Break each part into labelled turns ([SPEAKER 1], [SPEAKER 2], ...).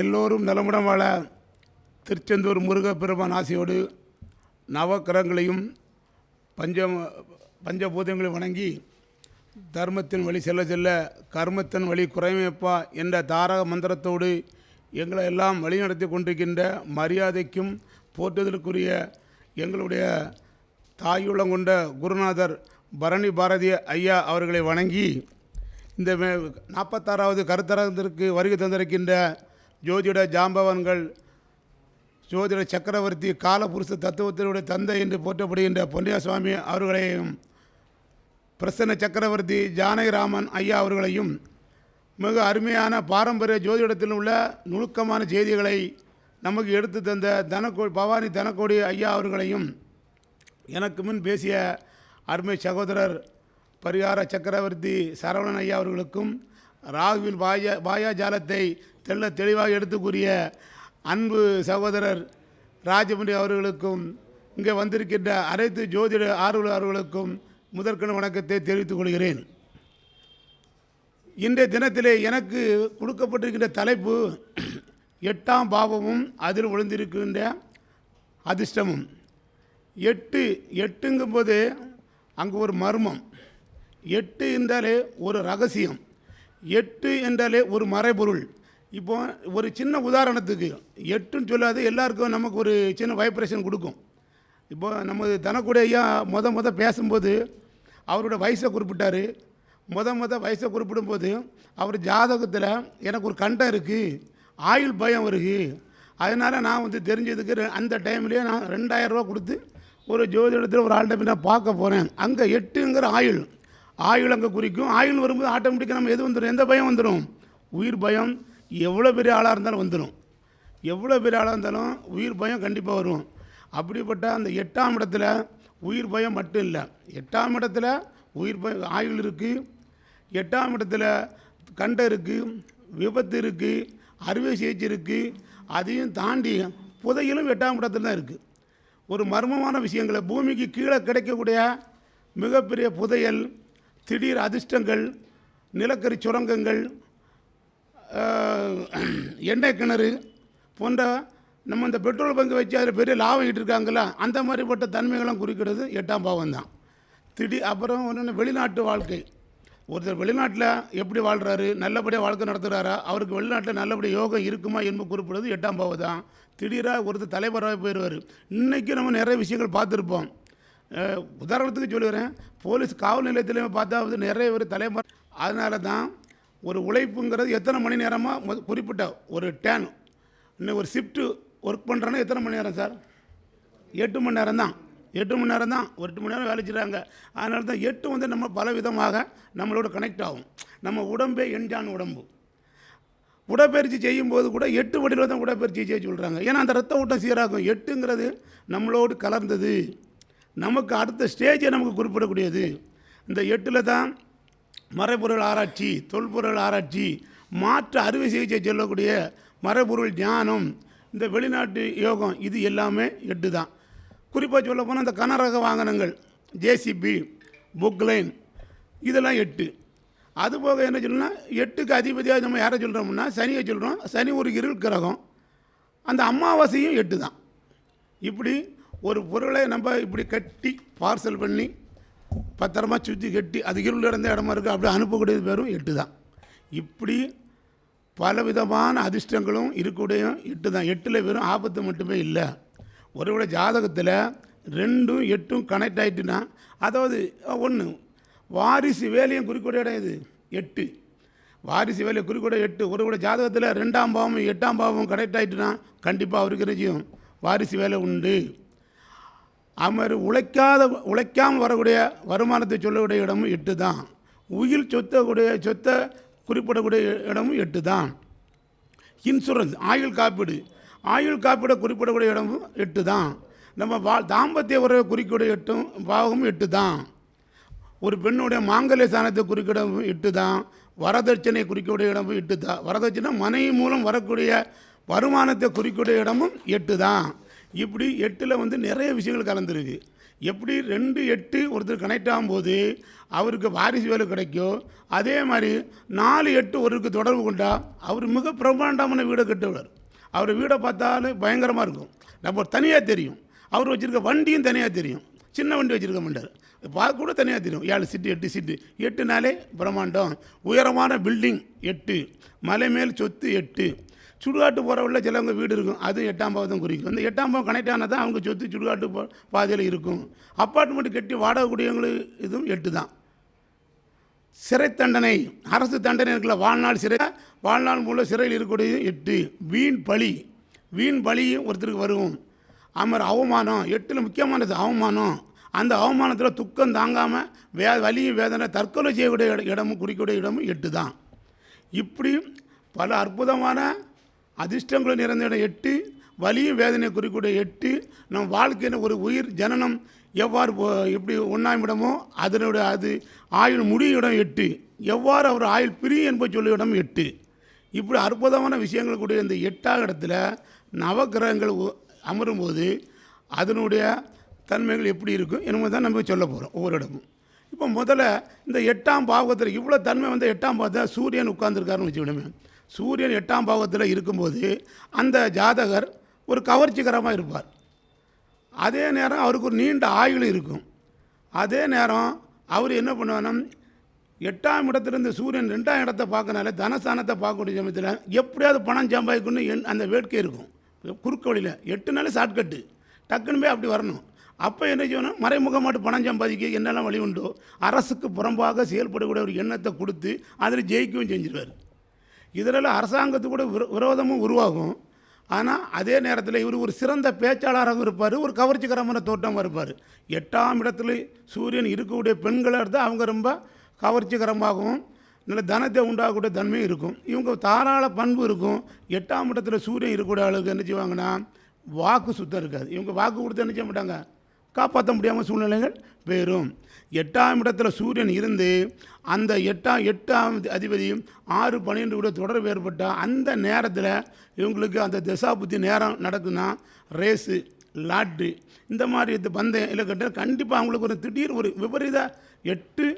[SPEAKER 1] எல்லோரும் நலமுடன் வாழ திருச்செந்தூர் முருகப்பெருமான் ஆசையோடு நவக்கிரகங்களையும் பஞ்சபூதங்களையும் வணங்கி தர்மத்தின் வழி செல்ல செல்ல கர்மத்தின் வழி குறைமையப்பா என்ற தாரக மந்திரத்தோடு எங்களை எல்லாம் வழிநடத்தி கொண்டிருக்கின்ற மரியாதைக்கும் போற்றுதலுக்குரிய எங்களுடைய தாயுள்ளம் கொண்ட குருநாதர் பரணி பாரதி ஐயா அவர்களை வணங்கி இந்த 46வது கருத்தரங்கத்திற்கு வருகை தந்திருக்கின்ற ஜோதிட ஜாம்பவன்கள் ஜோதிட சக்கரவர்த்தி காலபுருஷ தத்துவத்தினுடைய தந்தை என்று போற்றப்படுகின்ற பொன்னியா சுவாமி அவர்களையும் பிரசன்ன சக்கரவர்த்தி ஜானகிராமன் ஐயா அவர்களையும் மிக அருமையான பாரம்பரிய ஜோதிடத்தில் உள்ள நுணுக்கமான செய்திகளை நமக்கு எடுத்து தந்த பவானி தனக்கோடி ஐயா அவர்களையும் எனக்கு முன் பேசிய அருமை சகோதரர் பரிகார சக்கரவர்த்தி சரவணன் ஐயா அவர்களுக்கும் ராகுவில் பாயாஜாலத்தை தெளிவாக எடுத்து கூறிய அன்பு சகோதரர் ராஜமணி அவர்களுக்கும் இங்கே வந்திருக்கின்ற அனைத்து ஜோதிட ஆர்வலர்களுக்கும் முதற்கண் வணக்கத்தை தெரிவித்துக் கொள்கிறேன். இன்றைய தினத்திலே எனக்கு கொடுக்கப்பட்டிருக்கின்ற தலைப்பு 8ஆம் பாவமும் அதில் விழுந்திருக்கின்ற அதிர்ஷ்டமும். எட்டுங்கும்போது அங்கு ஒரு மர்மம், 8 என்றாலே ஒரு ரகசியம், 8 என்றாலே ஒரு மறைபொருள். இப்போ ஒரு சின்ன உதாரணத்துக்கு 8ன்னு சொல்லாது எல்லாருக்கும் நமக்கு ஒரு சின்ன வைப்ரேஷன் கொடுக்கும். இப்போ நம்ம தனக்கூடிய ஐயா முத பேசும்போது அவரோட வயசை குறிப்பிட்டார். வயசை குறிப்பிடும்போது அவர் ஜாதகத்தில் எனக்கு ஒரு கண்டம் இருக்குது, ஆயுள் பயம் வருது, அதனால் நான் தெரிஞ்சதுக்கு அந்த டைம்லேயே நான் 2000 ரூபா கொடுத்து ஒரு ஜோதிடத்தில் ஒரு ஆள்கிட்ட நான் பார்க்க போகிறேன். அங்கே 8ங்கிற ஆயுள் அங்கே குறிக்கும். ஆயுள் வரும்போது ஆட்டோமேட்டிக்காக நம்ம எது வந்துடும், எந்த பயம் வந்துடும், உயிர் பயம். எவ்வளோ பெரிய ஆளாக இருந்தாலும் வந்துடும், எவ்வளோ பெரிய ஆளாக இருந்தாலும் உயிர் பயம் கண்டிப்பாக வரும். அப்படிப்பட்ட அந்த 8ஆம் இடத்துல உயிர் பயம் மட்டும் இல்லை, 8ஆம் இடத்துல உயிர் பயம் ஆயுள் இருக்குது, 8ஆம் இடத்துல கண்டம் இருக்குது, விபத்து இருக்குது, அறுவை சிகிச்சை இருக்குது, அதையும் தாண்டி புதையிலும் 8ஆம் இடத்துல தான் இருக்குது. ஒரு மர்மமான விஷயங்களை பூமிக்கு கீழே கிடைக்கக்கூடிய மிகப்பெரிய புதையல், திடீர் அதிர்ஷ்டங்கள், நிலக்கரி சுரங்கங்கள், எண்ணெய் கிணறு போன்ற நம்ம இந்த பெட்ரோல் பங்கு வச்சு அதில் பெரிய லாபம் இருக்காங்கல்ல, அந்த மாதிரிப்பட்ட தன்மைகளும் குறிக்கிறது 8ஆம் பாவம் தான். அப்புறம் ஒன்று வெளிநாட்டு வாழ்க்கை. ஒருத்தர் வெளிநாட்டில் எப்படி வாழ்கிறாரு, நல்லபடியாக வாழ்க்கை நடத்துகிறாரா, அவருக்கு வெளிநாட்டில் நல்லபடியாக யோகம் இருக்குமா என்பது குறிப்பிடுறது 8ஆம் பாவம் தான். திடீராக ஒருத்தர் தலைவராக போயிடுவார். இன்றைக்கி நம்ம நிறைய விஷயங்கள் பார்த்துருப்போம். உதாரணத்துக்கு சொல்லுகிறேன், போலீஸ் காவல் நிலையத்திலேயே பார்த்தா நிறைய பேர் தலைவர். அதனால தான் ஒரு உழைப்புங்கிறது எத்தனை மணி நேரமாக குறிப்பிட்ட ஒரு டேன். இன்னும் ஒரு ஷிஃப்ட்டு ஒர்க் பண்ணுறோன்னா எத்தனை மணி நேரம் சார்? 8 மணி நேரம் தான். 8 மணி நேரம் தான், ஒரு 8 மணி நேரம் வேலை செய்கிறாங்க. அதனால தான் 8 நம்ம பல விதமாக நம்மளோட கனெக்ட் ஆகும். நம்ம உடம்பே எஞ்சான் உடம்பு. உடற்பயிற்சி செய்யும்போது கூட 8 வடிவில் தான் உடற்பயிற்சி செய்ய சொல்கிறாங்க. ஏன்னா அந்த ரத்த ஓட்டம் சீராகும். 8ங்கிறது நம்மளோடு கலர்ந்தது, நமக்கு அடுத்த ஸ்டேஜை நமக்கு குறிப்பிடக்கூடியது. இந்த 8ல் தான் மறைபொருள் ஆராய்ச்சி, தொல்பொருள் ஆராய்ச்சி, மாற்று அறுவை சிகிச்சை சொல்லக்கூடிய மறைபொருள் ஞானம், இந்த வெளிநாட்டு யோகம், இது எல்லாமே 8 தான். குறிப்பாக சொல்ல போனால் இந்த கனரக வாகனங்கள், ஜேசிபி, புக்லைன், இதெல்லாம் 8. அதுபோக என்ன சொல்லணும்னா 8க்கு அதிபதியாக நம்ம யாரை சொல்கிறோம்னா சனியை சொல்கிறோம். சனி ஒரு இருள் கிரகம், அந்த அமாவாசையும் 8 தான். இப்படி ஒரு பொருளை நம்ம இப்படி கட்டி பார்சல் பண்ணி பத்திரமா சுற்றி கட்டி அது இருள் இருந்த இடமா இருக்குது அப்படி அனுப்பக்கூடியது பேரும் 8 தான். இப்படி பலவிதமான அதிர்ஷ்டங்களும் இருக்கக்கூடிய 8 தான். 8ல் வெறும் ஆபத்து மட்டுமே இல்லை. ஒருவேளை ஜாதகத்தில் 2ம் 8ம் கனெக்ட் ஆகிட்டுன்னா, அதாவது ஒன்று வாரிசு வேலையும் குறிக்கூடிய இடம் இது 8. வாரிசு வேலையை குறிக்கூடிய 8. ஒருவேளை ஜாதகத்தில் 2ஆம் பாவமும் 8ஆம் பாவமும் கனெக்ட் ஆகிட்டுனா கண்டிப்பாக அவருக்கு நிச்சயம் வாரிசு வேலை உண்டு. அவர் உழைக்காமல் வரக்கூடிய வருமானத்தை சொல்லக்கூடிய இடமும் 8 தான். உயிர் சொத்தை குறிப்பிடக்கூடிய இடமும் 8 தான். இன்சூரன்ஸ், ஆயுள் காப்பீடை குறிப்பிடக்கூடிய இடமும் 8 தான். நம்ம தாம்பத்திய உறவை குறிக்கக்கூடிய 8 பாவமும் 8 தான். ஒரு பெண்ணுடைய மாங்கல்ய ஸ்தானத்தை குறிக்கிற இடமும் 8 தான். வரதட்சணை குறிக்கக்கூடிய இடமும் 8 தான். வரதட்சணை மனைவி மூலம் வரக்கூடிய வருமானத்தை குறிக்கக்கூடிய இடமும் 8 தான். இப்படி 8ல் நிறைய விஷயங்கள் கலந்துருக்கு. எப்படி 2 8 ஒருத்தர் கனெக்ட் ஆகும்போது அவருக்கு வாரிசு வேலை கிடைக்கும், அதே மாதிரி 4 8 ஒருக்கு தொடர்பு கொண்டா அவர் மிக பிரம்மாண்டமான வீடை கட்டுவார். அவர் வீடை பார்த்தாலும் பயங்கரமாக இருக்கும். நம்ம தனியாக தெரியும். அவர் வச்சுருக்க வண்டியும் தனியாக தெரியும். சின்ன வண்டி வச்சுருக்க மாட்டார், பார்க்க கூட தனியாக தெரியும். 7 சீட்டு 8 சீட்டு 8னாலே பிரம்மாண்டம். உயரமான பில்டிங் 8, மலை மேல் சொத்து 8. சுடுகாட்டு போகிறவள்ள சிலவங்க வீடு இருக்கும், அது 8ஆம் பாவத்தை குறிக்கும். அந்த 8ஆம் பாவம் கனெக்ட் ஆனால் தான் அவங்க சொத்து சுடுகாட்டு பாதையில் இருக்கும். அப்பார்ட்மெண்ட் கட்டி வாடகை கூடியவங்களுக்கு இதுவும் 8 தான். சிறை தண்டனை, அரசு தண்டனை இருக்குல்ல, வாழ்நாள் சிறை, வாழ்நாள் மூலம் சிறையில் இருக்கக்கூடிய 8. வீண் பழியும் ஒருத்தருக்கு வரும். அமர் அவமானம் 8ல் முக்கியமானது அவமானம். அந்த அவமானத்தில் துக்கம் தாங்காமல் வலியும் வேதனை தற்கொலை செய்யக்கூடிய இடமும் குறிக்கக்கூடிய இடமும் 8 தான். இப்படி பல அற்புதமான அதிர்ஷ்டங்களும் நிறைந்த இடம் 8, வலியும் வேதனை குறிக்கக்கூடிய 8. நம் வாழ்க்கையில் ஒரு உயிர் ஜனனம் எவ்வாறு எப்படி 1ஆம் இடமோ அதனுடைய அது ஆயுள் முடியும் இடம் 8, எவ்வாறு அவர் ஆயுள் பிரியும் என்பது சொல்லும் இடம் 8. இப்படி அற்புதமான விஷயங்கள் கூடிய இந்த 8ஆம் இடத்துல நவகிரகங்கள் அமரும்போது அதனுடைய தன்மைகள் எப்படி இருக்கும் என்பது தான் நம்ம சொல்ல போகிறோம் ஒவ்வொரு இடமும். இப்போ முதல்ல இந்த 8ஆம் பாவத்தில் இவ்வளோ தன்மை வந்து 8ஆம் பாவத்தில் சூரியன் உட்கார்ந்துருக்காருன்னு வச்சுக்கிடுமே. சூரியன் 8ஆம் பாவத்தில் இருக்கும்போது அந்த ஜாதகர் ஒரு கவர்ச்சிகரமாக இருப்பார். அதே நேரம் அவருக்கு ஒரு நீண்ட ஆயுள் இருக்கும். அதே நேரம் அவர் என்ன பண்ணுவார்னா 8ஆம் இடத்துலேருந்து சூரியன் 2ஆம் இடத்தை பார்க்கனால தனஸ்தானத்தை பார்க்கக்கூடிய சமயத்தில் எப்படியாவது பணம் சம்பாதிக்கணும்னு அந்த வேட்கை இருக்கும். குறுக்க வழியில் 8 ஷார்ட்கட்டு டக்குன்னு போய் அப்படி வரணும். அப்போ என்ன செய்யணும், மறைமுகமாட்டு பணம் சம்பாதிக்க என்னெல்லாம் வழி உண்டோ அரசுக்கு புறம்பாக செயல்படக்கூடிய ஒரு எண்ணத்தை கொடுத்து அதில் ஜெயிக்கவும் செஞ்சிருவார். இதனால் அரசாங்கத்துக்கு கூட விரோதமும் உருவாகும். ஆனால் அதே நேரத்தில் இவர் ஒரு சிறந்த பேச்சாளராகவும் இருப்பார், ஒரு கவர்ச்சிகரமான தோட்டமாக இருப்பார். 8ஆம் இடத்துல சூரியன் இருக்கக்கூடிய பெண்களை இருந்தால் அவங்க ரொம்ப கவர்ச்சிகரமாகவும் நல்ல தனத்தை உண்டாகக்கூடிய தன்மையும் இருக்கும். இவங்க தாராள பண்பு இருக்கும். 8ஆம் இடத்துல சூரியன் இருக்கக்கூடிய ஆளுக்கு என்ன செய்வாங்கன்னா வாக்கு சுத்தம் இருக்காது. இவங்க வாக்கு கொடுத்து என்ன செய்ய மாட்டாங்க, காப்பாற்ற முடியாமல் சூழ்நிலைகள் பெறும். 8ஆம் இடத்துல சூரியன் இருந்து அந்த 8ஆம் அதிபதியும் 6 12 கூட தொடர்பு ஏற்பட்டால் அந்த நேரத்தில் இவங்களுக்கு அந்த தசாபுத்தி நேரம் நடக்குன்னா ரேஸு லாட்ரி இந்த மாதிரி பந்தயம் இல்லை கட்ட கண்டிப்பாக அவங்களுக்கு ஒரு திடீர் ஒரு விபரீத 8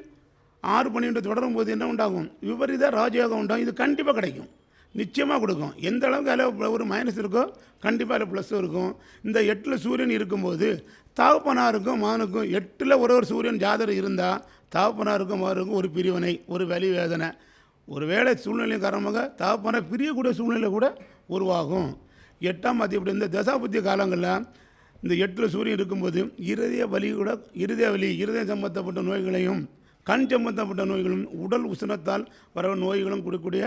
[SPEAKER 1] 6 12 தொடரும் போது என்ன உண்டாகும், விபரீத ராஜயோகம் உண்டாகும். இது கண்டிப்பாக கிடைக்கும், நிச்சயமாக கொடுக்கும். எந்த அளவுக்கு அதில் ஒரு மைனஸ் இருக்கோ கண்டிப்பாக அதில் ப்ளஸ்ஸும் இருக்கும். இந்த 8ல் சூரியன் இருக்கும்போது தகப்பனாருக்கும் மகனுக்கும் 8ல் ஒரு சூரியன் ஜாதகம் இருந்தால் தகப்பனாருக்கும் மகனுக்கும் ஒரு பிரிவினை, ஒரு வலி வேதனை, ஒரு வேளை சூழ்நிலை காரணமாக தகப்பனை பிரியக்கூடிய சூழ்நிலை கூட உருவாகும். 8ஆம் இப்படி இந்த தசாபுத்திய காலங்களில் இந்த 8ல் சூரியன் இருக்கும்போது இருதய வலி இருதயம் சம்பந்தப்பட்ட நோய்களையும் கண் சம்பந்தப்பட்ட நோய்களும் உடல் உஷ்ணத்தால் வர நோய்களும் கொடுக்கக்கூடிய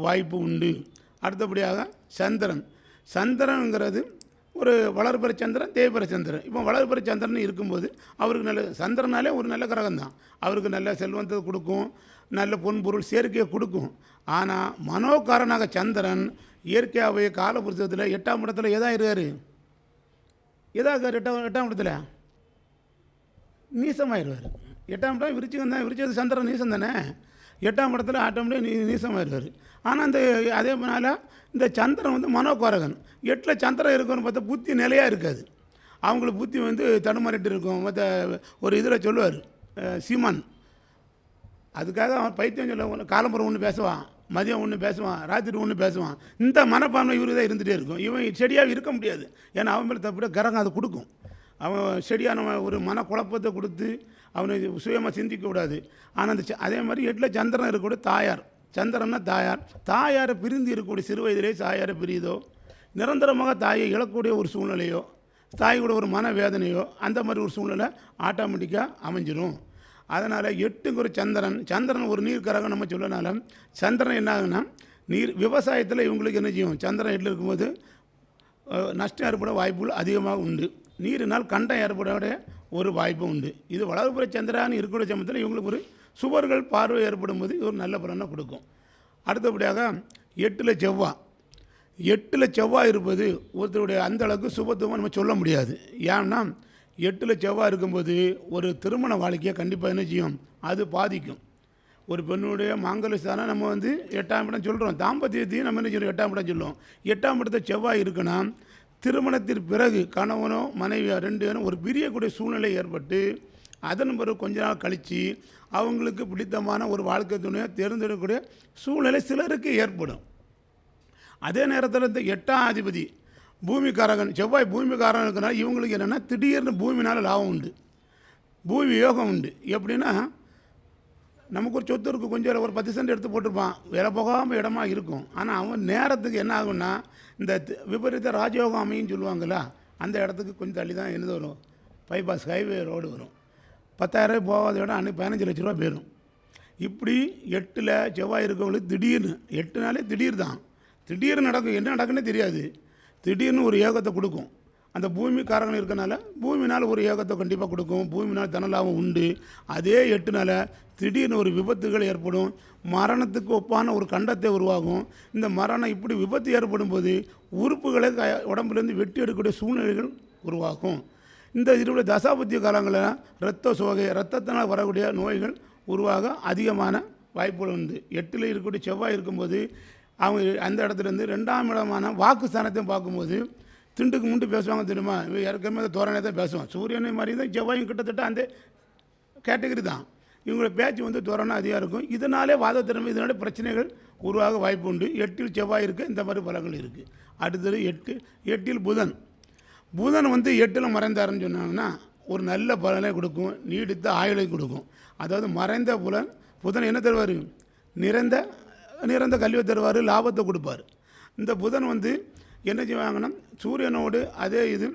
[SPEAKER 1] வாய்ப்பு உண்டு. அடுத்தபடியாக சந்திரனுங்கிறது ஒரு வளர்பிற சந்திரன் தேய்பிற சந்திரன். இப்போ வளர்பிற சந்திரன் இருக்கும்போது அவருக்கு நல்ல சந்திரனாலே ஒரு நல்ல கிரகம் தான், அவருக்கு நல்ல செல்வத்தை கொடுக்கும், நல்ல பொன்பொருள் சேர்க்கையை கொடுக்கும். ஆனால் மனோகாரனாக சந்திரன் இயற்கையாகவே காலபுருஷத்தில் 8ஆம் இடத்துல எதா இருக்கார், எதாக 8ஆம் இடத்துல நீசமாயிருவார். 8ஆம் இடம் விருச்சிகம் தான், விருச்சது சந்திரன் நீசம் தானே. 8ஆம் இடத்துல ஆட்டோமேட்டிக் நீசமாயிருவார். ஆனால் அந்த அதே போனால் இந்த சந்திரன் வந்து மனோகாரகன். 8ல் சந்திரன் இருக்குன்னு பார்த்தா புத்தி நிலையாக இருக்காது, அவங்களுக்கு புத்தி வந்து தடுமாறிட்டு இருக்கும். மற்ற ஒரு இதில் சொல்லுவார் சீமான், அதுக்காக அவன் பைத்தியம் சொல்ல காலம்புறம் ஒன்று பேசுவான், மதியம் ஒன்று பேசுவான், ராத்திரி ஒன்று பேசுவான். இந்த மனப்பான்மை இவரு தான் இருந்துகிட்டே இருக்கும். இவன் செடியாக இருக்க முடியாது, ஏன்னா அவன் மேலே தப்பிட கிரகம் அது கொடுக்கும். அவன் செடியான ஒரு மனக்குழப்பத்தை கொடுத்து அவனை சுயமாக சிந்திக்கக்கூடாது. ஆனால் அந்த அதே மாதிரி 8ல் சந்திரன் இருக்கக்கூடிய தாயார், சந்திரன்னா தாயாரை பிரிந்து இருக்கக்கூடிய சிறு வயதிலே தாயாரை பிரியுதோ, நிரந்தரமாக தாயை இழக்கக்கூடிய ஒரு சூழ்நிலையோ, தாயோட ஒரு மன வேதனையோ அந்த மாதிரி ஒரு சூழ்நிலை ஆட்டோமேட்டிக்காக அமைஞ்சிடும். அதனால் 8ங்கிற சந்திரன் ஒரு நீர் கரகம் நம்ம சொல்லனால சந்திரன் என்ன ஆகுன்னா நீர் விவசாயத்தில் இவங்களுக்கு என்ன செய்யும், சந்திரன் 8ல் இருக்கும்போது நஷ்டம் ஏற்பட வாய்ப்புகள் அதிகமாக உண்டு. நீரினால் கண்டம் ஏற்பட ஒரு வாய்ப்பு உண்டு. இது வளர்ப்புற சந்திரான்னு இருக்கக்கூடிய சமயத்தில் இவங்களுக்கு ஒரு சுவர்கள் பார்வை ஏற்படும் போது இது ஒரு நல்ல பலனை கொடுக்கும். அடுத்தபடியாக 8ல் செவ்வாய் இருப்பது ஒருத்தருடைய அந்த அளவுக்கு சுபத்துவமாக நம்ம சொல்ல முடியாது. ஏன்னா 8ல் செவ்வாய் இருக்கும்போது ஒரு திருமண வாழ்க்கையை கண்டிப்பாக என்ன செய்யும், அது பாதிக்கும். ஒரு பெண்ணுடைய மாங்கல்யஸ்தானம் நம்ம வந்து 8ஆம் இடம் சொல்கிறோம், தாம்பத்தியத்தையும் நம்ம என்ன சொல்கிறோம் 8ஆம் இடம் சொல்லுவோம். 8ஆம் இடத்தை செவ்வாய் இருக்குன்னா திருமணத்திற்கு பிறகு கணவனோ மனைவியோ 2 பேரும் ஒரு பிரியக்கூடிய சூழ்நிலை ஏற்பட்டு அதன் பிறகு கொஞ்ச நாள் கழித்து அவங்களுக்கு பிடித்தமான ஒரு வாழ்க்கை துணையை தேர்ந்தெடுக்கக்கூடிய சூழ்நிலை சிலருக்கு ஏற்படும். அதே நேரத்தில் இந்த 8ஆம் அதிபதி பூமிக்காரகன் செவ்வாய் பூமிக்காரன் இருக்கிறனால இவங்களுக்கு என்னென்னா திடீர்னு பூமினால் லாபம் உண்டு, பூமி யோகம் உண்டு. எப்படின்னா நமக்கு ஒரு சொத்து இருக்குது, கொஞ்சம் ஒரு 10 சென்ட் எடுத்து போட்டிருப்பான், வேலை போகாமல் இடமா இருக்கும். ஆனால் அவன் நேரத்துக்கு என்ன ஆகும்னா இந்த விபரீத ராஜயோகம் அமைன்னு சொல்லுவாங்களா, அந்த இடத்துக்கு கொஞ்சம் தள்ளி தான் எழுத வரும், பைபாஸ் ஹைவே ரோடு வரும். 10,000 ரூபாய் போகாத இடம் அன்றைக்கி 15 லட்ச ரூபா போயிடும். இப்படி 8ல் செவ்வாய் இருக்கவங்களுக்கு திடீர்னு 8 நாளே திடீர் தான், திடீர்னு நடக்கும், என்ன நடக்குன்னே தெரியாது, திடீர்னு ஒரு யோகத்தை கொடுக்கும். அந்த பூமிக்காரங்க இருக்கனால பூமினால் ஒரு யோகத்தை கண்டிப்பாக கொடுக்கும், பூமினால் தனலாபம் உண்டு. அதே 8 நாள் திடீர்னு ஒரு விபத்துகள் ஏற்படும், மரணத்துக்கு ஒப்பான ஒரு கண்டத்தை உருவாகும். இந்த மரணம் இப்படி விபத்து ஏற்படும் போது உறுப்புகளை உடம்புலேருந்து வெட்டி எடுக்கக்கூடிய சூழ்நிலைகள் உருவாகும். இந்த இருபது தசாபத்திய காலங்களில் இரத்த சோகை, இரத்தத்தினால் வரக்கூடிய நோய்கள் உருவாக அதிகமான வாய்ப்புகள் உண்டு. 8ல் இருக்கக்கூடிய செவ்வாய் இருக்கும்போது அவங்க அந்த இடத்துலேருந்து 2ஆம் இடமான வாக்கு ஸ்தானத்தையும் பார்க்கும்போது திண்டுக்கு முண்டு பேசுவாங்க தெரியுமா, ஏற்கனவே தோரணை தான் பேசுவான். சூரியனை மாதிரி தான் செவ்வாயும் கிட்டத்தட்ட அந்த கேட்டகரி தான். இவங்களோட பேச்சு வந்து தோரணை அதிகம் இருக்கும். இதனாலே வாதத்திறமை, இதனால பிரச்சனைகள் உருவாக வாய்ப்பு உண்டு. 8ல் செவ்வாய் இருக்குது, இந்த மாதிரி பலங்கள் இருக்குது. அடுத்தது 8ல் புதன். புதன் வந்து 8ல் மறைந்தாருன்னு சொன்னாங்கன்னா ஒரு நல்ல பலனை கொடுக்கும், நீடித்த ஆயுளை கொடுக்கும். அதாவது மறைந்த புதன் என்ன தருவார், நிறைந்த கல்வியை தருவார், லாபத்தை கொடுப்பார். இந்த புதன் வந்து என்ன செய்வாங்கன்னா சூரியனோடு அதே இது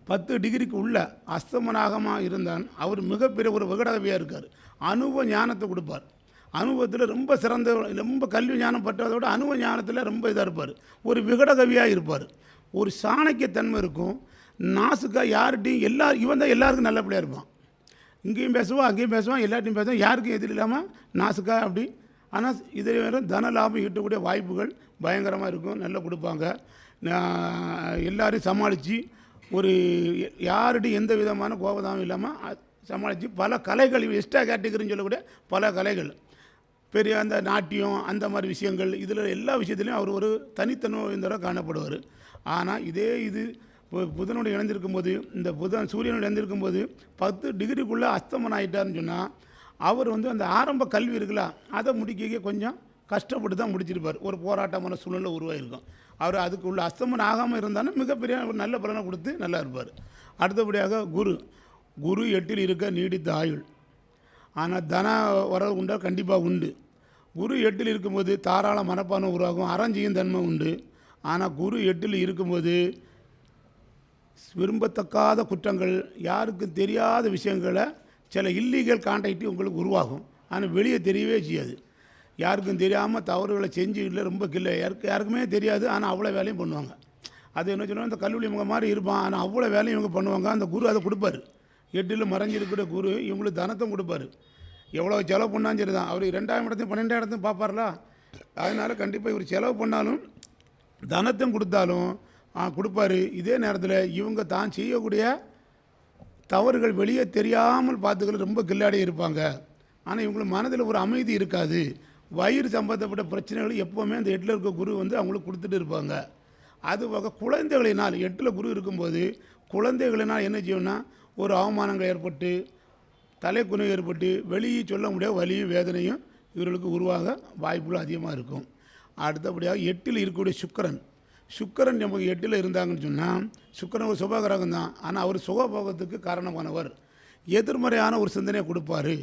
[SPEAKER 1] 10 டிகிரிக்கு உள்ள அஸ்தமனாகமாக இருந்தான். அவர் மிகப்பெரிய ஒரு விகடகவியாக இருக்கார், அனுபவ ஞானத்தை கொடுப்பார். அனுபவத்தில் ரொம்ப சிறந்த, ரொம்ப கல்வி ஞானம் பற்றதோட அனுபவ ஞானத்தில் ரொம்ப இதாக இருப்பார், ஒரு விகடகவியாக இருப்பார். ஒரு சாணக்கியத்தன்மை இருக்கும், நாசுக்காக யார்கிட்டையும் இவன் தான் எல்லாருக்கும் நல்லபடியாக இருப்பான். இங்கேயும் பேசுவான், அங்கேயும் பேசுவான், எல்லார்ட்டையும் பேசுவான், யாருக்கும் எதிரி இல்லாமல் நாசுக்கா அப்படி. ஆனால் இதில் வேறு தன லாபம் ஈட்டக்கூடிய வாய்ப்புகள் பயங்கரமாக இருக்கும், நல்லா கொடுப்பாங்க. எல்லாரையும் சமாளித்து ஒரு யார்கிட்டையும் எந்த விதமான கோபதானம் இல்லாமல் சமாளித்து பல கலைகள், எக்ஸ்ட்ரா கேட்டகரின்னு சொல்லக்கூடிய பல கலைகள், பெரிய அந்த நாட்டியம் அந்த மாதிரி விஷயங்கள், இதில் எல்லா விஷயத்துலையும் அவர் ஒரு தனித்தன்மை காணப்படுவார். ஆனால் இதே இது புதனோடு இணைந்திருக்கும் போது, இந்த புதன் சூரியனோடு இணைந்திருக்கும் போது 10 டிகிரிக்குள்ளே அஸ்தமனம் ஆகிட்டார்னு சொன்னால் அவர் வந்து அந்த ஆரம்ப கல்வி இருக்குல்ல அதை முடிக்க கொஞ்சம் கஷ்டப்பட்டு தான் முடிச்சிருப்பார். ஒரு போராட்டமான சூழ்நிலை உருவாகிருக்கும். அவர் அதுக்கு உள்ள அஸ்தமனம் ஆகாமல் இருந்தாலும் மிகப்பெரிய ஒரு நல்ல பலனை கொடுத்து நல்லா இருப்பார். அடுத்தபடியாக குரு 8ல் இருக்க நீடித்த ஆயுள். ஆனால் தன வரவு உண்டா கண்டிப்பாக உண்டு. குரு 8ல் இருக்கும்போது தாராள மனப்பான்மை உருவாகும், அறஞ்சியும் தன்மை உண்டு. ஆனால் குரு 8ல் இருக்கும்போது விரும்பத்தக்காத குற்றங்கள், யாருக்கும் தெரியாத விஷயங்களை, சில இல்லீகல் கான்டாக்ட் உங்களுக்கு உருவாகும். ஆனால் வெளியே தெரியவே செய்யாது, யாருக்கும் தெரியாமல் தவறுகளை செஞ்சு இல்லை, ரொம்ப யாருக்குமே தெரியாது. ஆனால் அவ்வளோ வேலையும் பண்ணுவாங்க. அது என்ன சொல்லுவாங்க, இந்த கல்லூரி இவங்க மாதிரி இருப்பான், ஆனால் அவ்வளோ வேலையும் இவங்க பண்ணுவாங்க. அந்த குரு அதை கொடுப்பார். 8ல் மறைஞ்சிருக்கிற குரு இவங்களுக்கு தனத்தை கொடுப்பார். எவ்வளோ செலவு பண்ணாலும் சரி தான், அவர் 2ஆம் இடத்தையும் 12ஆம் இடத்தையும் பார்ப்பார்ல. அதனால் கண்டிப்பாக இவர் செலவு பண்ணாலும் தனத்தையும் கொடுத்தாலும் கொடுப்பார். இதே நேரத்தில் இவங்க தான் செய்யக்கூடிய தவறுகள் வெளியே தெரியாமல் பார்த்துக்கள் ரொம்ப கில்லாடி இருப்பாங்க. ஆனால் இவங்களுக்கு மனதில் ஒரு அமைதி இருக்காது. வயிறு சம்பந்தப்பட்ட பிரச்சனைகள் எப்போவுமே அந்த 8ல் இருக்க குரு வந்து அவங்களுக்கு கொடுத்துட்டு இருப்பாங்க. அதுபோக குழந்தைகளினால் 8ல் குரு இருக்கும்போது குழந்தைகளினால் என்ன செய்யணும்னா ஒரு அவமானங்கள் ஏற்பட்டு, தலைக்குணம் ஏற்பட்டு, வெளியே சொல்ல முடியாத வலியும் வேதனையும் இவர்களுக்கு உருவாக வாய்ப்புகள் அதிகமாக இருக்கும். அடுத்தபடியாக 8ல் இருக்கக்கூடிய சுக்கிரன் நமக்கு 8ல் இருந்தாங்கன்னு சொன்னால், சுக்கிரன் ஒரு சுபகிரகம் தான். ஆனால் அவர் சுகபோகத்துக்கு காரணமானவர், எதிர்மறையான ஒரு சிந்தனையை கொடுப்பார்.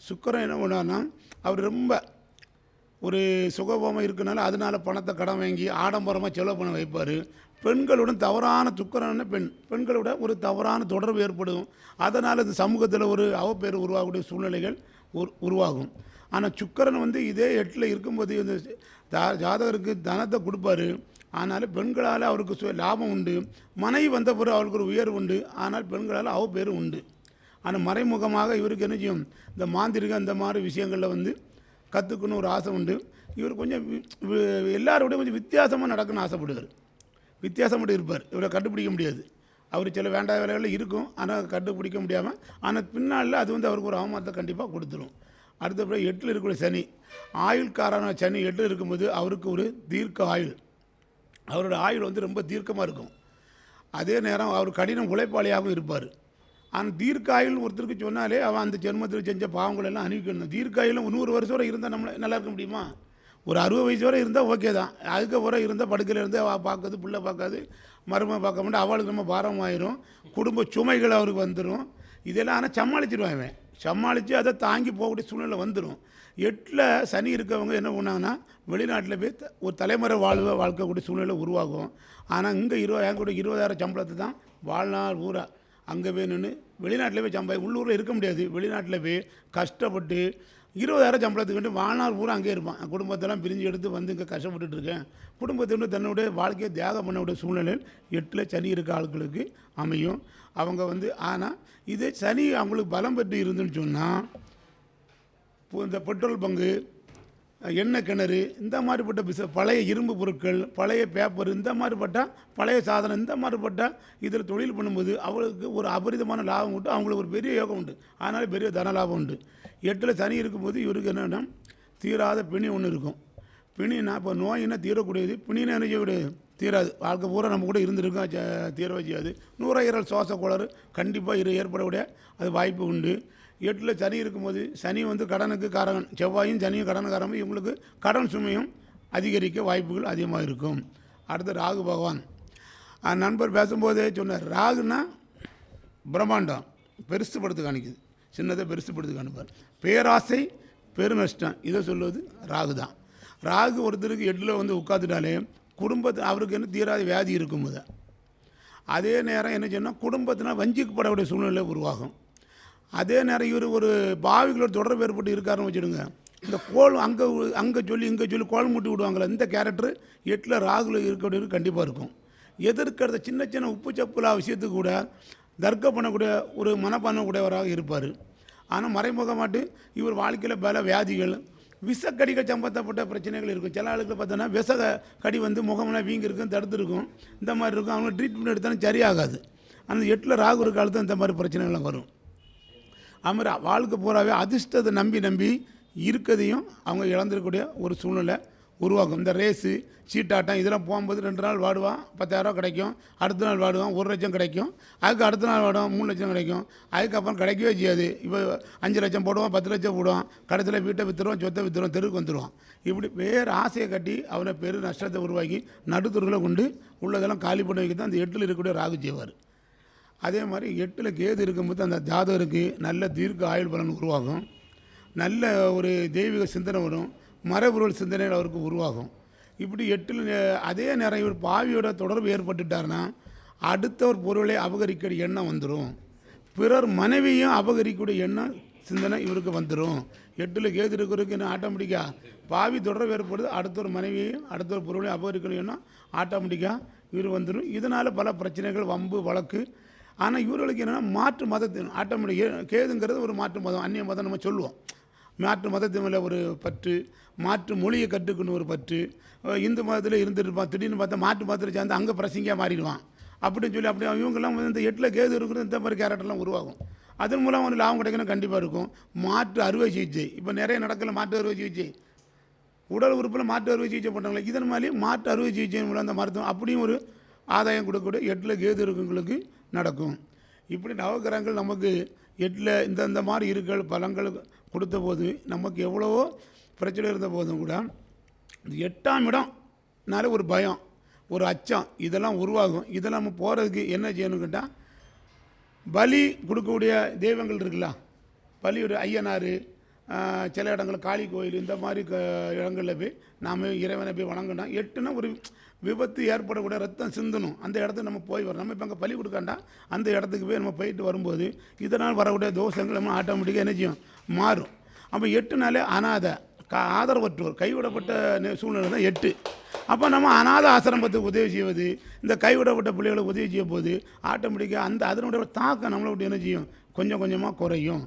[SPEAKER 1] சுக்கிரன் என்ன பண்ணார்னா அவர் ரொம்ப ஒரு சுகபோகமாக இருக்கனால அதனால் பணத்தை கடன் வாங்கி ஆடம்பரமாக செலவு பண்ண வைப்பார். பெண்களுடன் தவறான சுக்கிரன் பெண்களோட ஒரு தவறான தொடர்பு ஏற்படும். அதனால் இந்த சமூகத்தில் ஒரு அவப்பேறு உருவாகக்கூடிய சூழ்நிலைகள் உருவாகும். ஆனால் சுக்கிரன் வந்து இதே 8ல் இருக்கும்போது இந்த ஜாதகருக்கு தனத்தை கொடுப்பாரு. ஆனாலும் பெண்களால் அவருக்கு லாபம் உண்டு. மனைவி வந்த பிறகு அவருக்கு ஒரு உயர்வு உண்டு. ஆனால் பெண்களால் அவப்பேறு உண்டு. ஆனால் மறைமுகமாக இவருக்கு என்ன செய்யும், இந்த மாந்திரிகம் இந்த மாதிரி விஷயங்களில் வந்து கற்றுக்கணும் ஒரு ஆசை உண்டு. இவர் கொஞ்சம் எல்லாரோடையும் கொஞ்சம் வித்தியாசமாக நடக்கணும்னு ஆசைப்படுவார். வித்தியாசப்பட்டு இருப்பார். இவரை கண்டுபிடிக்க முடியாது. அவர் சில வேண்டாத வேலைகளில் இருக்கும், ஆனால் கண்டுபிடிக்க முடியாமல். ஆனால் பின்னால் அது வந்து அவருக்கு ஒரு அவமானத்தை கண்டிப்பாக கொடுத்துரும். அடுத்தபடி 8ல் இருக்கக்கூடிய சனி, ஆயுள்காரன சனி 8ல் இருக்கும்போது அவருக்கு ஒரு தீர்க்க ஆயுள். அவரோட ஆயுள் வந்து ரொம்ப தீர்க்கமாக இருக்கும். அதே நேரம் அவர் கடின உழைப்பாளியாகவும் இருப்பார். ஆனால் தீர்க்காயுள் ஒருத்தருக்கு சொன்னாலே அவன் அந்த ஜென்மத்தில் செஞ்ச பாவங்கள் எல்லாம் அனுபவிக்கணும். தீர்க்காயுள் 100 வருஷம் வரை இருந்தால் நம்மளை நல்லா இருக்க முடியுமா? ஒரு 60 வயசு வரை இருந்தால் ஓகே தான். அதுக்கப்புறம் இருந்தால் படுக்கையில் இருந்து அவள் பார்க்காது, பிள்ளை பார்க்காது, மருமக பார்க்க மாட்டேன், அவளுக்கு நம்ம பாரம் ஆயிரும், குடும்ப சுமைகள் அவருக்கு வந்துடும். இதெல்லாம் ஆனால் சமாளிச்சிடுவான் இவன். சமாளித்து அதை தாங்கி போகக்கூடிய சூழ்நிலை வந்துடும். 8ல் சனி இருக்கவங்க என்ன பண்ணாங்கன்னா வெளிநாட்டில் போய் ஒரு தலைமுறை வாழ்க்கக்கூடிய சூழ்நிலை உருவாகும். ஆனால் இங்கே என் கூட 20,000 சம்பளத்தை தான் வாழ்நாள் ஊரா அங்கே போய் நின்று வெளிநாட்டில் போய் உள்ளூரில் இருக்க முடியாது. வெளிநாட்டில் போய் கஷ்டப்பட்டு 20,000 சம்பளத்துக்கு வாழ்நாள் பூரா அங்கே இருப்பான். குடும்பத்தெல்லாம் பிரிஞ்சு எடுத்து வந்து இங்கே கஷ்டப்பட்டுட்டு இருக்கேன். குடும்பத்தை தன்னுடைய வாழ்க்கையை தியாகம் பண்ணக்கூடிய சூழ்நிலையில் 8ல் சனி இருக்க ஆட்களுக்கு அமையும். அவங்க ஆனால் இதே சனி அவங்களுக்கு பலம் பெற்று இருந்துன்னு சொன்னால் இந்த பெட்ரோல் பங்கு, எண்ணெய் கிணறு, இந்த மாதிரிப்பட்ட பழைய இரும்பு பொருட்கள், பழைய பேப்பர், இந்த மாதிரிப்பட்ட பழைய சாதனம், இந்த மாதிரிப்பட்ட இதில் தொழில் பண்ணும்போது அவங்களுக்கு ஒரு அபரிதமான லாபம் உண்டு. அவங்களுக்கு ஒரு பெரிய யோகம் உண்டு. அதனால் பெரிய தன லாபம் உண்டு. 8ல் சனி இருக்கும்போது இவருக்கு என்னென்னா தீராத பிணி ஒன்று இருக்கும். பிணினா இப்போ நோயினா தீரக்கூடியது, பிணினா என்ன செய்யக்கூடியது? தீராது. வாழ்க்கை பூரா நம்ம கூட இருந்திருக்கோம், தீரவே செய்யாது. நுரையீரல் சுவாச கோளாறு கண்டிப்பாக ஏற்படக்கூடிய அது வாய்ப்பு உண்டு. 8ல் சனி இருக்கும்போது சனி கடனுக்கு காரகன், செவ்வாயும் சனியும் கடனுக்காரமும் இவங்களுக்கு கடன் சுமையும் அதிகரிக்க வாய்ப்புகள் அதிகமாக இருக்கும். அடுத்து ராகு பகவான். நண்பர் பேசும்போதே சொன்னார், ராகுனா பிரம்மாண்டம் பெருசுப்படுத்து காணிக்குது, சின்னதை பெருசுப்படுத்து காணிப்பார். பேராசை பெருநஷ்டம் இதை சொல்வது ராகு தான். ராகு ஒருத்தருக்கு 8ல் உட்காந்துட்டாலே குடும்பத்தில் அவருக்கு என்ன தீராத வியாதி இருக்கும்போது, அதே நேரம் என்ன சொன்னால் குடும்பத்தினால் வஞ்சிக்கப்படக்கூடிய சூழ்நிலை உருவாகும். அதே நேரம் இவர் ஒரு பாவிகளோட தொடர்பு ஏற்பட்டு இருக்காருன்னு வச்சுடுங்க. இந்த கோல் அங்கே சொல்லி இங்கே சொல்லி கோல் மூட்டி விடுவாங்களே, இந்த கேரக்டர் 8ல் ராகுல இருக்கக்கூடிய கண்டிப்பாக இருக்கும். எதிர்க்கிறத சின்ன சின்ன உப்பு சப்புலா விஷயத்துக்கு கூட தர்க்கம் பண்ணக்கூடிய ஒரு மனப்பான்மையுடையவராக இருப்பார். ஆனால் மறைமுகமாட்டு இவர் வாழ்க்கையில் பல வியாதிகள், விஷக்கடிகள் சம்பந்தப்பட்ட பிரச்சனைகள் இருக்கும். சில ஆளுக்கு பார்த்தோன்னா விஷ கடி முகமெல்லாம் வீங்கி இருக்கும், தடுத்துருக்கும், இந்த மாதிரி இருக்கும். அவங்க ட்ரீட்மெண்ட் எடுத்தாலும் சரியாகாது. ஆனால் 8ல் ராகு இருக்க காலத்தில் இந்த மாதிரி பிரச்சனைகள்லாம் வரும். அதுமாதிரி வாழ்க்கை பூராவே அதிர்ஷ்டத்தை நம்பி இருக்கிறதையும் அவங்க இழந்திருக்கக்கூடிய ஒரு சூழ்நிலை உருவாகும். இந்த ரேஸு சீட்டாட்டம் இதெல்லாம் போகும்போது 2 நாள் வாடுவான், 10,000 கிடைக்கும். அடுத்த நாள் வாடுவான் 1 லட்சம் கிடைக்கும். அதுக்கு அடுத்த நாள் வாடுவான் 3 லட்சம் கிடைக்கும். அதுக்கப்புறம் கிடைக்கவே செய்யாது. இப்போ 5 லட்சம் போடுவான், 10 லட்சம் போடுவான், கடைசியில் வீட்டை விற்றுருவான், சொத்தை விற்றுருவான், தெருவுக்கு வந்துடுவான். இப்படி வேறு ஆசையை கட்டி அவனை பெரு நஷ்டத்தை உருவாக்கி நடுத்தூரில் கொண்டு உள்ளதெல்லாம் காலி பண்ணி வைக்க தான் அந்த 8ல் இருக்கக்கூடிய ராகு செய்வார். அதே மாதிரி 8ல் கேது இருக்கும்போது அந்த ஜாதகருக்கு நல்ல தீர்க்க ஆயுள் பலன் உருவாகும். நல்ல ஒரு தெய்வீக சிந்தனை வரும், மரபொருள் சிந்தனைகள் அவருக்கு உருவாகும். இப்படி 8ல் அதே நேரம் இவர் பாவியோட தொடர்பு ஏற்பட்டுட்டார்னா அடுத்த ஒரு பொருளை அபகரிக்கிற எண்ணம் வந்துடும். பிறர் மனைவியும் அபகரிக்கக்கூடிய எண்ணம் சிந்தனை இவருக்கு வந்துடும். 8ல் கேது இருக்கிறதுக்கு என்ன ஆட்டோமேட்டிக்காக பாவி தொடர்பு ஏற்படுது, அடுத்த ஒரு மனைவியையும் அடுத்த ஒரு பொருளையும் அபகரிக்கிற எண்ணம் ஆட்டோமேட்டிக்காக இவர் வந்துடும். இதனால் பல பிரச்சனைகள், வம்பு வழக்கு. ஆனால் இவர்களுக்கு என்னென்னா மாற்று மதத்தின் ஆட்டோமேட்டிக் கேதுங்கிறது ஒரு மாற்று மதம், அந்நிய மதம் நம்ம சொல்லுவோம். மாற்று மதத்தின் மேலே ஒரு பற்று, மாற்று மொழியை கற்றுக்கணும் ஒரு பற்று. இந்து மதத்தில் இருந்துருப்பான், திடீர்னு பார்த்தா மாற்று மதத்தில் சேர்ந்து அங்கே பிரசங்கியாக மாறிடுவான் அப்படின்னு சொல்லி. அப்படி இவங்கெல்லாம் இந்த 8ல் கேது இருக்கிறது இந்த மாதிரி கேரக்டர்லாம் உருவாகும். அதன் மூலம் ஒரு லாபம் கிடைக்கணும் கண்டிப்பாக இருக்கும். மாற்று அறுவை சிகிச்சை இப்போ நிறைய நடக்கல. மாற்று அறுவை சிகிச்சை, உடல் உறுப்பில் மாற்று அறுவை சிகிச்சை பண்ணுறாங்களே, இதன் மாதிரி மாற்று அறுவை சிகிச்சை மூலம் அந்த மருத்துவம் அப்படியும் ஒரு ஆதாயம் கொடுக்கக்கூடிய 8ல் கேது இருக்கவங்களுக்கு நடக்கும். இப்படி நவகிரகங்கள் நமக்கு 8ல் இந்த மாதிரி இருக்கல் பலங்கள் கொடுத்த போது நமக்கு எவ்வளவோ பிரச்சனை இருந்த போதும் கூட 8ஆம் இடம்னால ஒரு பயம், ஒரு அச்சம் இதெல்லாம் உருவாகும். இதெல்லாம் நம்ம போகிறதுக்கு என்ன செய்யணும்னு கேட்டால், பலி கொடுக்கக்கூடிய தெய்வங்கள் இருக்குல்ல, பலியோட ஐயனார், சில இடங்களில் காளி கோயில், இந்த மாதிரி இடங்களில் போய் நாம் இறைவனை போய் வணங்கணும். 8னா ஒரு விபத்து ஏற்படக்கூடிய ரத்தம் சிந்தணும், அந்த இடத்துக்கு நம்ம போய் வரோம். நம்ம இப்போ அங்கே பலி கொடுக்காண்டா அந்த இடத்துக்கு போய் நம்ம போயிட்டு வரும்போது இதனால் வரக்கூடிய தோஷங்கள் நம்ம ஆட்டோமேட்டிக்காக என்ன செய்யும், மாறும். அப்போ 8நாலே அனாதை, ஆதரவற்றோர், கைவிடப்பட்ட சூழ்நிலை தான் 8. அப்போ நம்ம அனாதை ஆசிரமத்துக்கு உதவி செய்வது, இந்த கைவிடப்பட்ட பிள்ளைகளுக்கு உதவி செய்ய போது ஆட்டோமேட்டிக்காக அதனுடைய தாக்கம் நம்மளை விட்டு என்ன செய்யும், கொஞ்சம் கொஞ்சமாக குறையும்.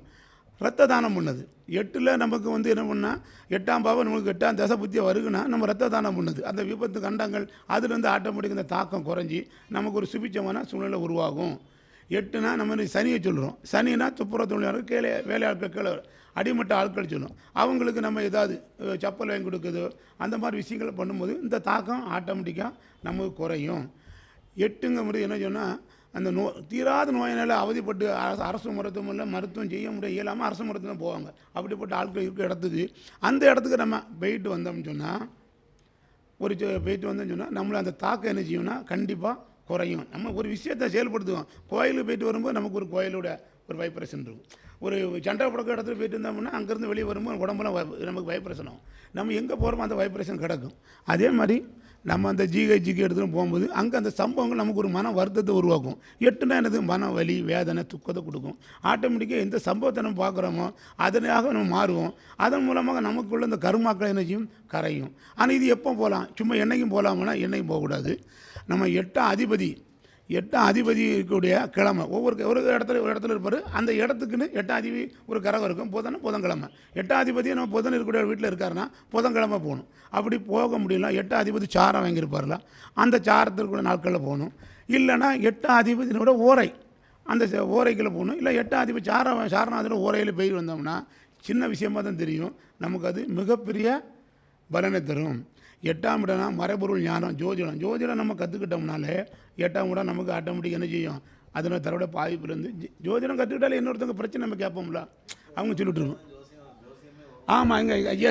[SPEAKER 1] ரத்த தானம் பண்ணது 8ல் நமக்கு என்ன பண்ணால் 8ஆம் பாவம் நமக்கு 8ஆம் தசை புத்தியை வருகுன்னா நம்ம ரத்த தானம் பண்ணது, அந்த விபத்து கண்டங்கள் அதுலேருந்து ஆட்டோமேட்டிக் இந்த தாக்கம் குறைஞ்சி நமக்கு ஒரு சுபிச்சமான சூழ்நிலை உருவாகும். 8னா நம்ம சனியை சொல்கிறோம். சனினா துப்புரவு தொழிலாளர்கள், கீழே வேலையாட்கள், கீழே அடிமட்ட ஆட்கள் சொல்லும். அவங்களுக்கு நம்ம ஏதாவது சப்பல் வாங்கி கொடுக்குதோ அந்த மாதிரி விஷயங்களை பண்ணும்போது இந்த தாக்கம் ஆட்டோமேட்டிக்காக நமக்கு குறையும். 8ங்க முறை என்ன சொன்னால் அந்த தீராத நோயினால் அவதிப்பட்டு அரசு மருத்துவம் செய்ய இயலாமல் அரசு மருத்துவம் போவாங்க. அப்படிப்பட்ட ஆட்கள் இருக்கிற இடத்துக்கு அந்த இடத்துக்கு நம்ம போயிட்டு வந்தோம்னு சொன்னால் போயிட்டு வந்தோம்னு சொன்னால் நம்மளை அந்த தாக்கம் என்ன செய்யும்னா கண்டிப்பாக குறையும். நம்ம ஒரு விஷயத்தை செயல்படுத்துவோம். கோயிலுக்கு போயிட்டு வரும்போது நமக்கு ஒரு கோயிலோட ஒரு வைப்ரேஷன் இருக்கும். ஒரு சண்டை புடக்க இடத்துல போயிட்டு இருந்தோம்னா அங்கேருந்து வெளியே வரும்போது உடம்புலாம் நமக்கு வைப்ரேஷன் ஆகும். நம்ம எங்கே போகிறோமோ அந்த வைப்ரேஷன் கிடக்கும். அதே மாதிரி நம்ம அந்த ஜிஹெச்சுக்கு எடுத்துகிட்டு போகும்போது அங்கே அந்த சம்பவங்கள் நமக்கு ஒரு மன வருத்தத்தை உருவாக்கும். 8னா என்னது மன வலி வேதனை துக்கத்தை கொடுக்கும். ஆட்டோமேட்டிக்காக எந்த சம்பவத்தை நம்ம பார்க்குறோமோ அதனாக நம்ம மாறுவோம். அதன் மூலமாக நமக்குள்ள இந்த கருமாக்கள் எனர்ஜியும் கரையும். ஆனால் இது எப்போ போகலாம்? சும்மா என்னைக்கும் போகலாம்னா என்னைக்கும் போகக்கூடாது. நம்ம 8ஆம் அதிபதி இருக்கக்கூடிய கிழமை ஒரு இடத்துல இருப்பார். அந்த இடத்துக்குன்னு 8ஆம் அதிபதி ஒரு கரகம் இருக்கும். புதன்கிழமை 8ஆம் அதிபதியை நம்ம புதன் இருக்கக்கூடிய வீட்டில் இருக்காருன்னா புதன்கிழமை போகணும். அப்படி போக முடியல 8ஆம் அதிபதி சாரம் வாங்கியிருப்பார்ல அந்த சாரத்திற்குள்ள நாட்களில் போகணும். இல்லைன்னா 8ஆம் அதிபதியோட ஓரை அந்த ஓரைக்குள்ளே போகணும். இல்லை 8ஆம் அதிபதி சாரநாதனோட ஓரையில் போய் வந்தோம்னா சின்ன விஷயமாக தான் தெரியும். நமக்கு அது மிகப்பெரிய பலனை தரும். 8ஆம் இடம்னா மறைபொருள் ஞானம் ஜோதிடம் நம்ம கற்றுக்கிட்டோம்னாலே 8ஆம் இடம் நமக்கு ஆட்டோமேட்டிக் என்ன செய்யும்? அதனால் தரோட பாதிப்புலேருந்து ஜோதிடம் கற்றுக்கிட்டாலே இன்னொருத்தவங்க பிரச்சனை நம்ம கேட்போம்ல அவங்க சொல்லிட்டுருக்கோம். ஆமாம் இங்கே ஐயா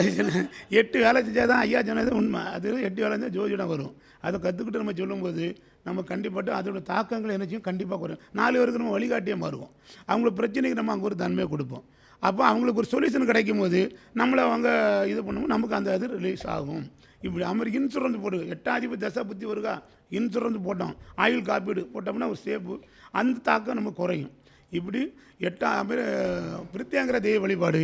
[SPEAKER 1] 8 வேலை செஞ்சால் தான் ஐயா சொன்னது உண்மை. அது 8 வேலை செஞ்சால் ஜோதிடம் வரும். அதை கற்றுக்கிட்டு நம்ம சொல்லும்போது நம்ம கண்டிப்பாக அதோட தாக்கங்கள் என்ன செய்யும்? கண்டிப்பாக குறையும். 4 பேருக்கு நம்ம வழிகாட்டியாக மாறுவோம். அவங்களுக்கு பிரச்சனைக்கு நம்ம அங்கே ஒரு தன்மையை கொடுப்போம். அப்போ அவங்களுக்கு ஒரு சொல்யூஷன் கிடைக்கும் போது நம்மளை அவங்க இது பண்ணும்போது நமக்கு அந்த இது ரிலீஸ் ஆகும். இப்படி அமெரிக்க இன்சூரன்ஸ் போடு 8ஆம் அதிபதி தசை புத்தி வருகா இன்சூரன்ஸ் போட்டோம் ஆயுள் காப்பீடு போட்டோம்னா ஒரு சேஃபு அந்த தாக்கம் நம்ம குறையும். இப்படி 8ஆம் பிரித்தியாங்கிற தெய்வ வழிபாடு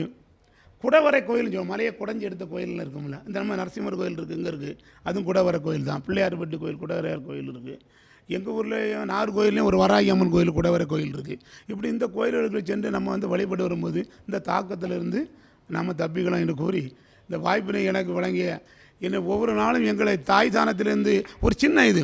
[SPEAKER 1] குடவரை கோயில் மலையை குடஞ்சி எடுத்த கோயிலில் இருக்கும்ல. இந்த நம்ம நரசிம்மர் கோயில் இருக்குது இங்கே இருக்குது அதுவும் குடவரை கோயில் தான். பிள்ளையார்பட்டி கோயில் குடவரையார் கோயில் இருக்குது. எங்கள் ஊரில் நாகர்கோயிலையும் ஒரு வராகி அம்மன் கோயில் குடவரை கோயில் இருக்குது. இப்படி இந்த கோயில்களுக்கு சென்று நம்ம வழிபட்டு வரும்போது இந்த தாக்கத்திலிருந்து நம்ம தப்பிக்கலாம் என்று கூறி இந்த வாய்ப்பினை எனக்கு வழங்கிய என்னை ஒவ்வொரு நாளும் எங்களை தாய் தானத்திலிருந்து ஒரு சின்ன இது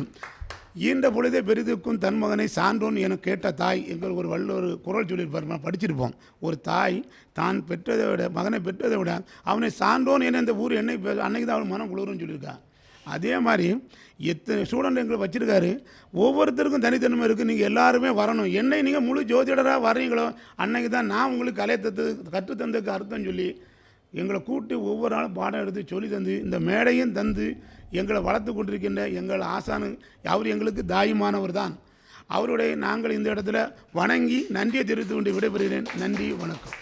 [SPEAKER 1] ஈன்ற பொழுதே பெரிதுக்கும் தன் மகனை சான்றோன் என கேட்ட தாய் எங்கள் ஒரு வள்ளுவர் குரல் சொல்லியிருப்பார். நான் படிச்சிருப்போம். ஒரு தாய் தான் பெற்றதை விட மகனை பெற்றதை விட அவனை சான்றோன் என இந்த ஊர் அன்னைக்கு தான் அவன் மனம் குளிர்னு சொல்லியிருக்கான். அதே மாதிரி எத்தனை ஸ்டூடெண்ட் எங்களை வச்சுருக்காரு. ஒவ்வொருத்தருக்கும் தனித்தன்மை இருக்குது. நீங்கள் எல்லாருமே வரணும். என்னை நீங்கள் முழு ஜோதிடராக வர்றீங்களோ அன்னைக்கு தான் நான் உங்களுக்கு கற்றுத்தந்ததுக்கு அர்த்தம் சொல்லி எங்களை கூட்டி ஒவ்வொரு நாளும் பாடம் எடுத்து சொல்லி தந்து இந்த மேடையும் தந்து எங்களை வளர்த்து கொண்டிருக்கின்ற எங்கள் ஆசானு அவர் எங்களுக்கு தாயுமானவர் தான். அவருடைய நாங்கள் இந்த இடத்துல வணங்கி நன்றியை தெரிவித்து கொண்டு விடைபெறுகிறேன். நன்றி, வணக்கம்.